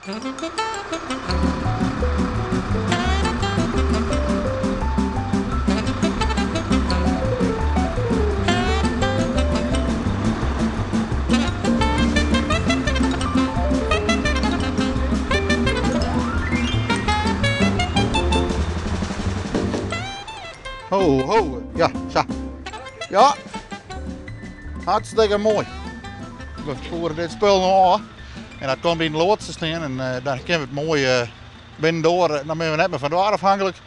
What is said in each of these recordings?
Ho, ho, ja, zo. Ja, hartstikke mooi. We voeren dit spul nog aan en dat komt in de loods te staan en dan kunnen we het mooi binnendoor. Dan zijn we net meer van daar afhankelijk.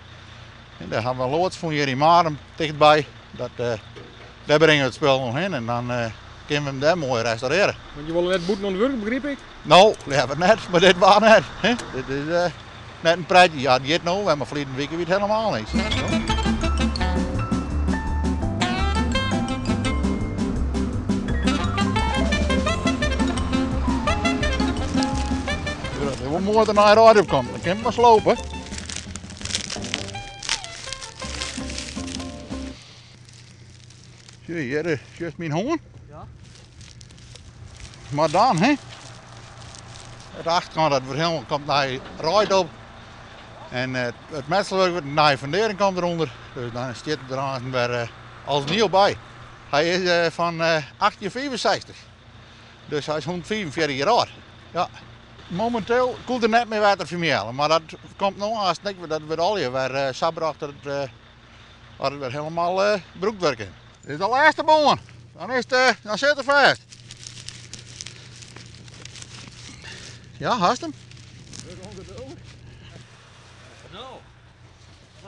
En daar hebben we een loods van hier in Marum dichtbij. Daar brengen we het spul nog in en dan kunnen we hem daar mooi restaureren. Want je wil net boeten aan de werk, begreep ik? Nou, liever net, maar dit was net. Hè? Dit is net een prijtje. Ja, die nou, maar verleden week weet helemaal niks. Hoe mooi er naar de radio komt, dan kan je maar slopen. Zie hier is juist mijn hoorn. Ja. Maar dan, hè? Het achterkant dat helemaal komt naar je rijdt op. En het metselwerk wordt naar je fundering komt eronder. Dus dan staat er aan weer als nieuw bij. Hij is van 1865. Dus hij is 145 jaar oud. Ja. Momenteel koelt er net meer water vermijden, maar dat komt nog als het dat we al je weer sabber achter het weer helemaal broekwerk in. Dit is de laatste boom. Dan zit het vast. Ja, haast hem.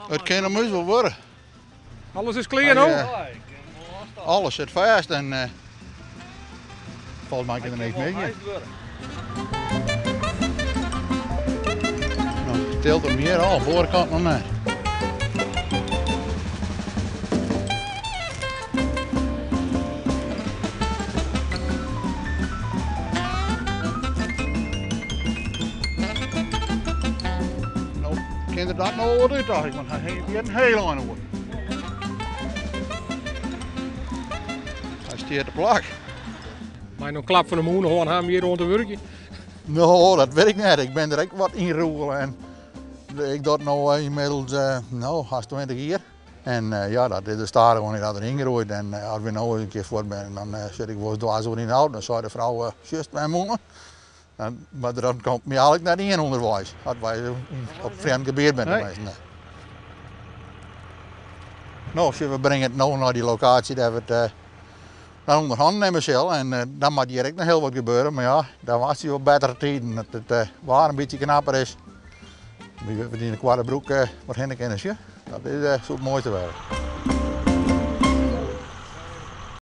Het kan hem eens wel worden. Alles is klaar nou? Alles zit vast en volgens mij kan er niks mee. Tilt hem hier al, voorkant nog naar. Nou, kan er dat nou wat uit eigenlijk, want hij heeft hier een heel aan hoor. Hij steert de plak. Maar je nog klap van de moeder gewoon hem hier rond de werkje? Nou, dat weet ik niet. Ik ben direct wat inroeren en ik doe het nu inmiddels haast 20 jaar. En ja, dat is de staren gewoon niet erin gerooid. En als we nou een keer voort zijn, dan zit ik wel eens zo in de auto. Dan zei de vrouw, juist mijn moeder. Maar dan komt me eigenlijk net niet in onderwijs. Als wij op vreemd gebied zijn. Nee. Nou, we brengen het nu naar die locatie dat we het naar onderhand nemen zullen. En dan moet direct nog heel wat gebeuren. Maar ja, dan was hij wel betere tijden. Dat het waar een beetje knapper is. We verdienen een kwarte broek voor hen kennis. Dat is zo mooi te werken.